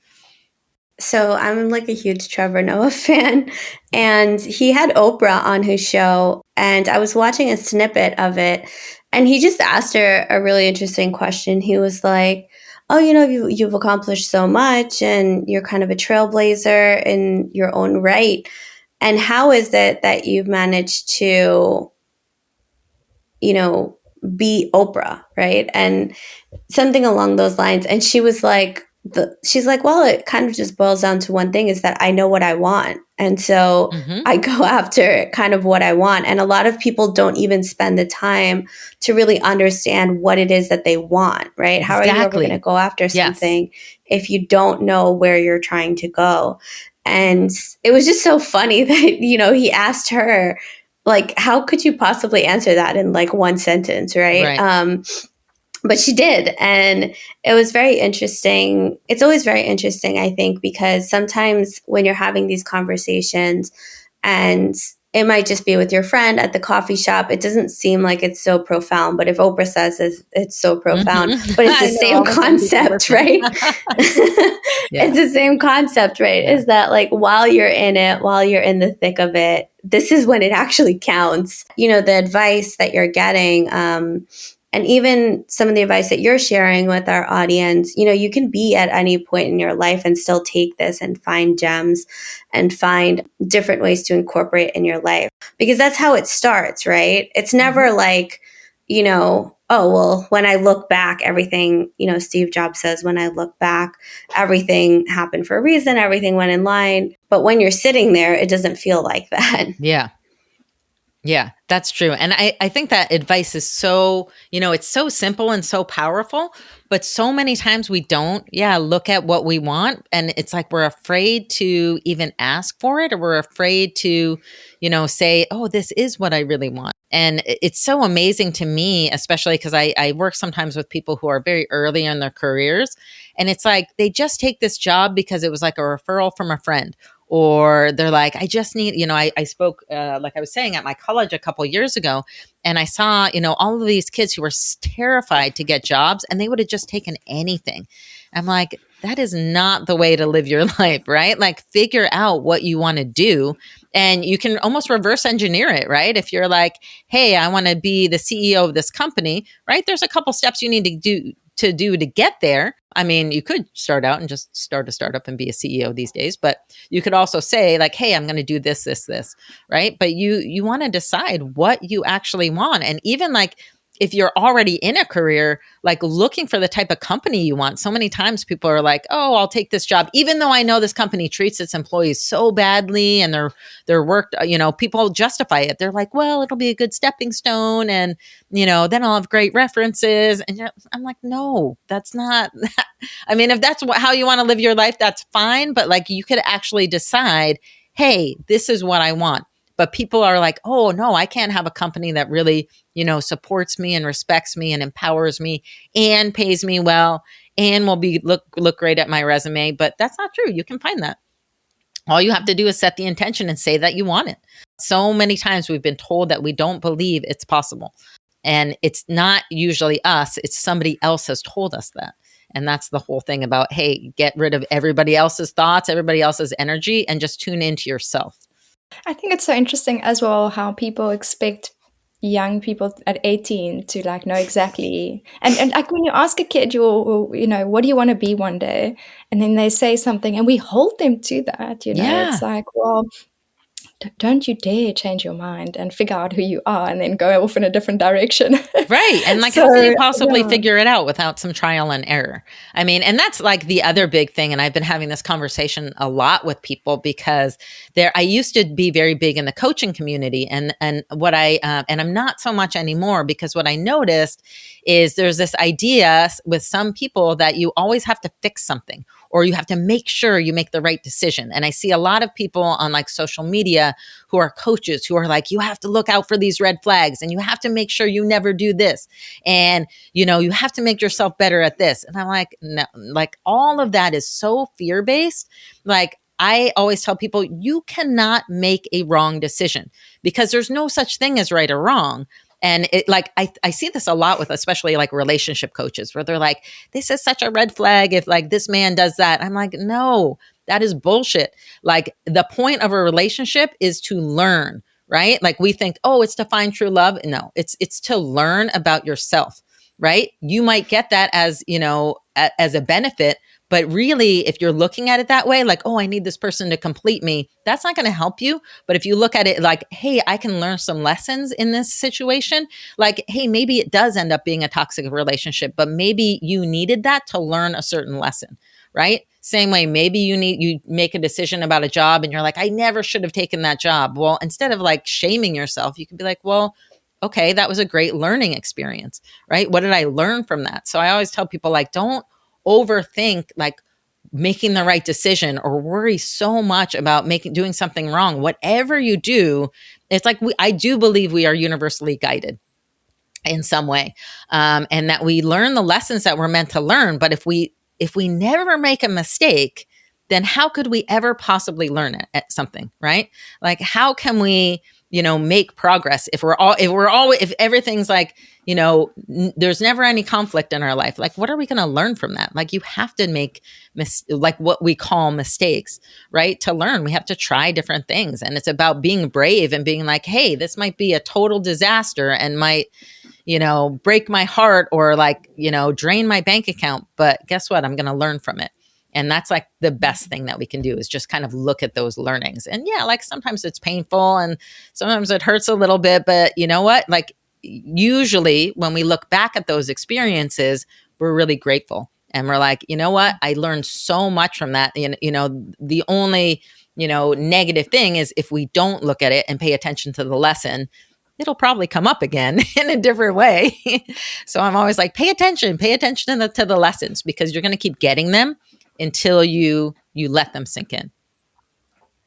So I'm like a huge Trevor Noah fan, and he had Oprah on his show, and I was watching a snippet of it, and he just asked her a really interesting question. He was like, oh, you've accomplished so much, and you're kind of a trailblazer in your own right. And how is it that you've managed to, be Oprah, right? And something along those lines. And she was like, she's like, well, it kind of just boils down to one thing, is that I know what I want. And so I go after kind of what I want. And a lot of people don't even spend the time to really understand what it is that they want, right? How are you ever going to go after something if you don't know where you're trying to go? And it was just so funny that, he asked her, like, how could you possibly answer that in like one sentence, right? But she did. And it was very interesting. It's always very interesting, I think, because sometimes when you're having these conversations, and it might just be with your friend at the coffee shop, it doesn't seem like it's so profound. But if Oprah says it's so profound, but it's the same concept, right? It's the same concept, right? Is that like while you're in it, while you're in the thick of it, this is when it actually counts. The advice that you're getting, and even some of the advice that you're sharing with our audience, you can be at any point in your life and still take this and find gems and find different ways to incorporate in your life, because that's how it starts, right? It's never like, oh, well, when I look back, everything, Steve Jobs says, when I look back, everything happened for a reason, everything went in line. But when you're sitting there, it doesn't feel like that. Yeah, that's true. And I think that advice is so, it's so simple and so powerful, but so many times we don't, look at what we want. And it's like we're afraid to even ask for it, or we're afraid to, say, oh, this is what I really want. And it's so amazing to me, especially because I work sometimes with people who are very early in their careers. And it's like they just take this job because it was like a referral from a friend. Or they're like, I just need, I spoke, like I was saying, at my college a couple of years ago, and I saw, all of these kids who were terrified to get jobs, and they would have just taken anything. I'm like, that is not the way to live your life, right? Like, figure out what you want to do, and you can almost reverse engineer it, right? If you're like, hey, I want to be the CEO of this company, right? There's a couple steps you need to do to get there. I mean, you could start out and just start a startup and be a CEO these days, but you could also say like, hey, I'm going to do this, right? But you want to decide what you actually want. And even like, if you're already in a career, like looking for the type of company you want. So many times people are like, oh, I'll take this job, even though I know this company treats its employees so badly and their work, people justify it. They're like, well, it'll be a good stepping stone. And, then I'll have great references. And I'm like, no, that's not, I mean, if that's how you want to live your life, that's fine. But like, you could actually decide, hey, this is what I want. But people are like, oh, no, I can't have a company that really, supports me and respects me and empowers me and pays me well and will look great at my resume. But that's not true. You can find that. All you have to do is set the intention and say that you want it. So many times we've been told that we don't believe it's possible. And it's not usually us. It's somebody else has told us that. And that's the whole thing about, hey, get rid of everybody else's thoughts, everybody else's energy, and just tune into yourself. I think it's so interesting as well how people expect young people at 18 to like know exactly. And like when you ask a kid, what do you want to be one day? And then they say something and we hold them to that, It's like, well, don't you dare change your mind and figure out who you are and then go off in a different direction. Right. And like, how can you possibly figure it out without some trial and error? I mean, and that's like the other big thing. And I've been having this conversation a lot with people because I used to be very big in the coaching community and what and I'm not so much anymore, because what I noticed is there's this idea with some people that you always have to fix something, or you have to make sure you make the right decision. And I see a lot of people on like social media who are coaches who are like, you have to look out for these red flags and you have to make sure you never do this. And, you have to make yourself better at this. And I'm like, no, like all of that is so fear-based. Like, I always tell people, you cannot make a wrong decision because there's no such thing as right or wrong. And it like, I see this a lot with especially like relationship coaches where they're like, this is such a red flag if like this man does that. I'm like, no, that is bullshit. Like the point of a relationship is to learn, right? Like we think, oh, it's to find true love. No, it's to learn about yourself, right? You might get that as, as a benefit. But really, if you're looking at it that way, like, oh, I need this person to complete me, that's not going to help you. But if you look at it like, hey, I can learn some lessons in this situation, like, hey, maybe it does end up being a toxic relationship, but maybe you needed that to learn a certain lesson, right? Same way, maybe you make a decision about a job and you're like, I never should have taken that job. Well, instead of like shaming yourself, you can be like, well, okay, that was a great learning experience, right? What did I learn from that? So I always tell people, like, don't overthink like making the right decision or worry so much about doing something wrong. Whatever you do, it's like I do believe we are universally guided in some way, and that we learn the lessons that we're meant to learn. But if we never make a mistake, then how could we ever possibly learn it at something, right? Like, how can we, make progress if if everything's like, there's never any conflict in our life? Like, what are we going to learn from that? Like, you have to make like what we call mistakes, right? To learn, we have to try different things, and it's about being brave and being like, hey, this might be a total disaster and might break my heart or like, drain my bank account. But guess what? I'm going to learn from it. And that's like the best thing that we can do, is just kind of look at those learnings. And yeah, like sometimes it's painful and sometimes it hurts a little bit, but you know what? Like usually when we look back at those experiences, we're really grateful. And we're like, you know what? I learned so much from that. The only, negative thing is if we don't look at it and pay attention to the lesson, it'll probably come up again in a different way. So I'm always like, pay attention to the lessons, because you're going to keep getting them until you let them sink in.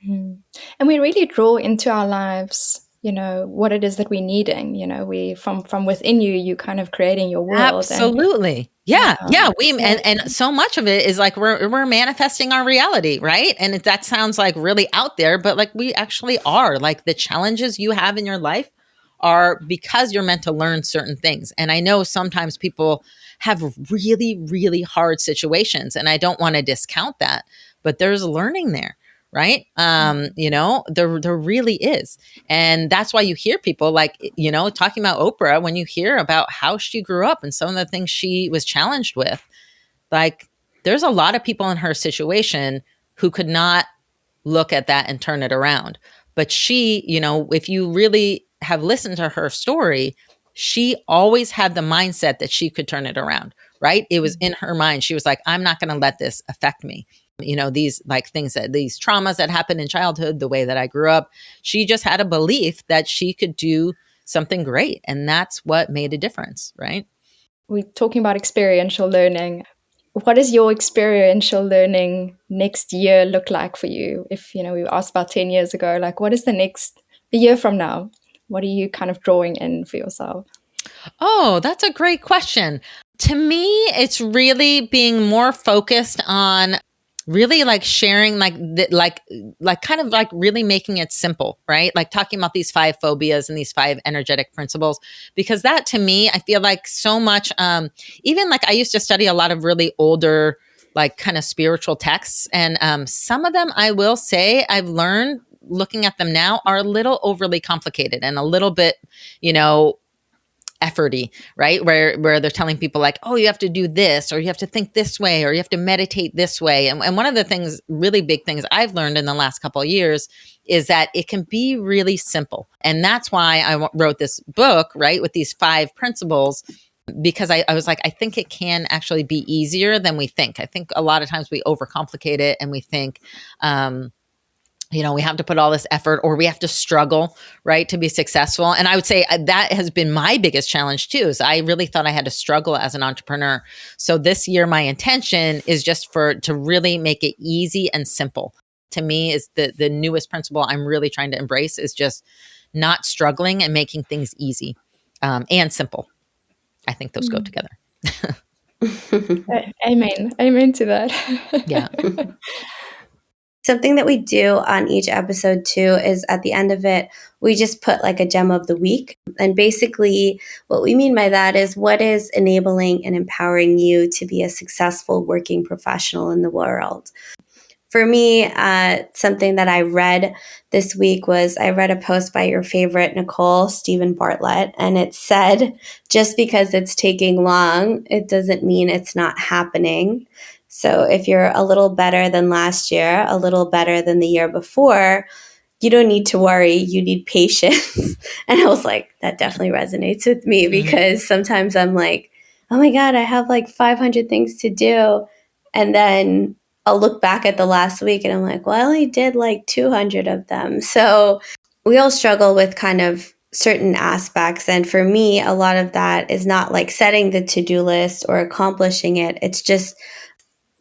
And we really draw into our lives, what it is that we're needing. We from within you kind of creating your world. Absolutely. Yeah. And so much of it is like we're manifesting our reality, right? And that sounds like really out there, but like we actually are. Like the challenges you have in your life are because you're meant to learn certain things. And I know sometimes people have really, really hard situations, and I don't want to discount that, but there's learning there, right? There really is. And that's why you hear people like, talking about Oprah, when you hear about how she grew up and some of the things she was challenged with, like there's a lot of people in her situation who could not look at that and turn it around. But she, if you really have listened to her story, she always had the mindset that she could turn it around, right? It was in her mind. She was like, I'm not going to let this affect me. These like things these traumas that happened in childhood, the way that I grew up, she just had a belief that she could do something great. And that's what made a difference, right? We're talking about experiential learning. What does your experiential learning next year look like for you? If, we asked about 10 years ago, like what is a year from now? What are you kind of drawing in for yourself? Oh, that's a great question. To me, it's really being more focused on really like sharing, like kind of like really making it simple, right? Like talking about these 5 phobias and these 5 energetic principles, because that to me, I feel like so much, even like I used to study a lot of really older, like kind of spiritual texts. And some of them, I will say, I've learned looking at them now are a little overly complicated and a little bit, efforty, right? Where they're telling people like, oh, you have to do this, or you have to think this way, or you have to meditate this way. And one of the things, really big things I've learned in the last couple of years is that it can be really simple. And that's why I wrote this book, right? With these 5 principles, because I was like, I think it can actually be easier than we think. I think a lot of times we overcomplicate it and we think, we have to put all this effort, or we have to struggle, right, to be successful. And I would say that has been my biggest challenge too, is I really thought I had to struggle as an entrepreneur. So this year, my intention is just to really make it easy and simple. To me, is the newest principle I'm really trying to embrace is just not struggling and making things easy and simple. I think those go together. Amen to that. Yeah. Something that we do on each episode too is at the end of it, we just put like a gem of the week. And basically what we mean by that is what is enabling and empowering you to be a successful working professional in the world. For me, something that I read this week was I read a post by your favorite Nicole Stephen Bartlett, and it said, just because it's taking long, it doesn't mean it's not happening. So if you're a little better than last year, a little better than the year before, you don't need to worry. You need patience. And I was like, that definitely resonates with me because sometimes I'm like, oh my God, I have like 500 things to do. And then I'll look back at the last week and I'm like, well, I only did like 200 of them. So we all struggle with kind of certain aspects. And for me, a lot of that is not like setting the to-do list or accomplishing it. It's just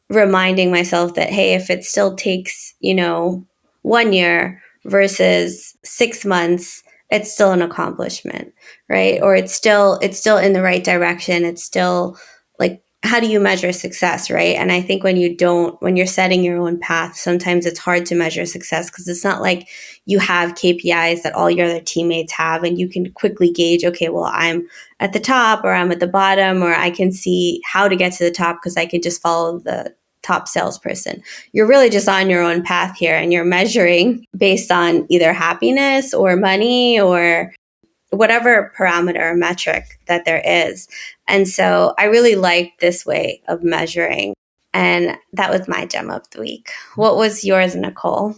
reminding myself that, hey, if it still takes, 1 year versus 6 months, it's still an accomplishment, right? Or it's still in the right direction. It's still like, how do you measure success, right? And I think when you're setting your own path, sometimes it's hard to measure success because it's not like you have KPIs that all your other teammates have and you can quickly gauge, okay, well, I'm at the top or I'm at the bottom, or I can see how to get to the top because I can just follow the top salesperson. You're really just on your own path here, and you're measuring based on either happiness or money or whatever parameter or metric that there is. And so I really like this way of measuring. And that was my gem of the week. What was yours, Nicole?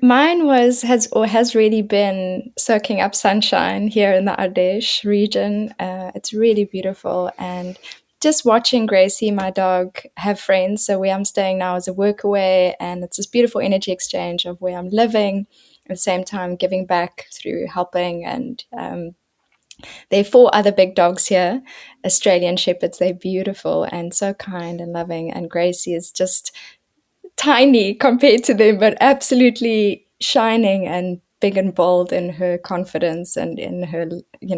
Mine has really been soaking up sunshine here in the Ardèche region. It's really beautiful, and just watching Gracie, my dog, have friends. So where I'm staying now is a workaway, and it's this beautiful energy exchange of where I'm living, at the same time giving back through helping. And there are 4 other big dogs here, Australian Shepherds. They're beautiful and so kind and loving, and Gracie is just tiny compared to them, but absolutely shining and big and bold in her confidence and in her,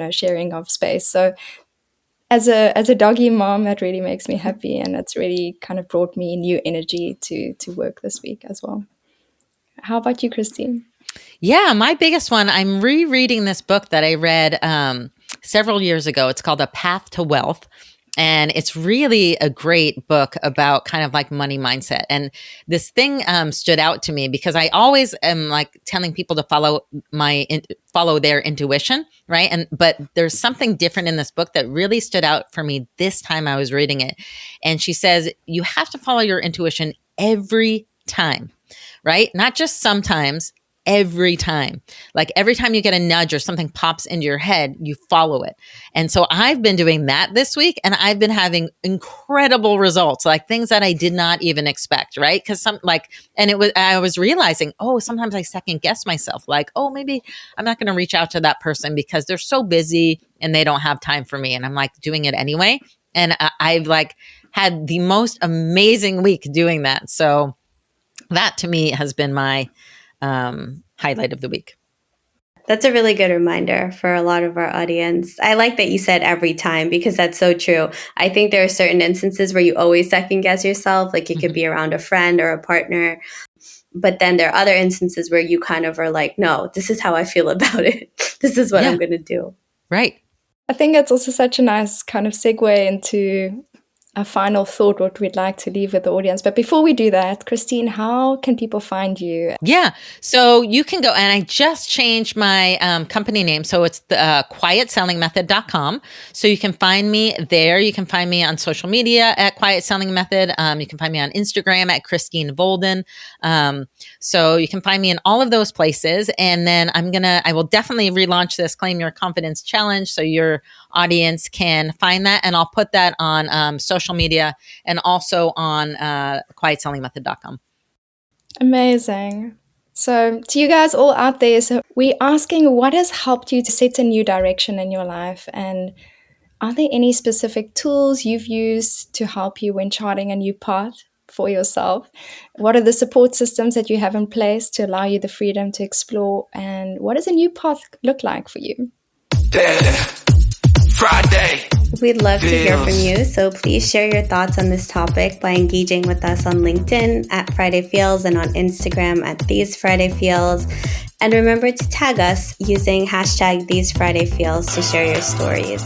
sharing of space. So as a doggy mom, that really makes me happy, and it's really kind of brought me new energy to work this week as well. How about you, Christine? Yeah, my biggest one, I'm rereading this book that I read several years ago. It's called A Path to Wealth. And it's really a great book about kind of like money mindset. And this thing stood out to me because I always am like telling people to follow their intuition, right? But there's something different in this book that really stood out for me this time I was reading it. And she says, you have to follow your intuition every time, right? Not just sometimes, every time. Like every time you get a nudge or something pops into your head, you follow it. And so I've been doing that this week, and I've been having incredible results, like things that I did not even expect, right? Because I was realizing, oh, sometimes I second guess myself, like, oh, maybe I'm not going to reach out to that person because they're so busy and they don't have time for me. And I'm like doing it anyway. And I've like had the most amazing week doing that. So that to me has been my highlight of the week. That's a really good reminder for a lot of our audience. I like that you said every time, because that's so true. I think there are certain instances where you always second guess yourself, like it could be around a friend or a partner. But then there are other instances where you kind of are like, no, this is how I feel about it. This is what I'm going to do. Right. I think it's also such a nice kind of segue into a final thought, what we'd like to leave with the audience. But before we do that, Christine, how can people find you? Yeah. So you can go, and I just changed my company name. So it's the quietsellingmethod.com. So you can find me there. You can find me on social media at Quiet Selling Method. You can find me on Instagram at Christine Volden. So you can find me in all of those places. And then I will definitely relaunch this Claim Your Confidence Challenge so your audience can find that. And I'll put that on social media and also on quietsellingmethod.com. Amazing. So to you guys all out there, so we're asking what has helped you to set a new direction in your life, and are there any specific tools you've used to help you when charting a new path for yourself? What are the support systems that you have in place to allow you the freedom to explore, and what does a new path look like for you? Friday. We'd love to hear from you, so please share your thoughts on this topic by engaging with us on LinkedIn at Friday Feels and on Instagram at These Friday Feels. And remember to tag us using hashtag These Friday Feels to share your stories.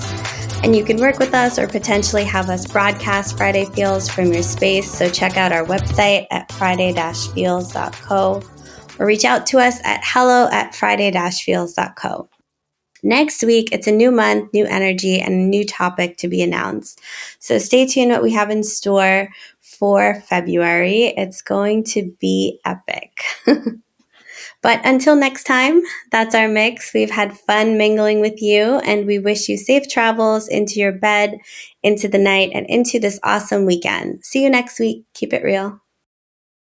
And you can work with us or potentially have us broadcast Friday Feels from your space, so check out our website at friday-feels.co or reach out to us at hello@friday-feels.co. Next week, it's a new month, new energy, and a new topic to be announced. So stay tuned what we have in store for February. It's going to be epic. But until next time, that's our mix. We've had fun mingling with you, and we wish you safe travels into your bed, into the night, and into this awesome weekend. See you next week. Keep it real.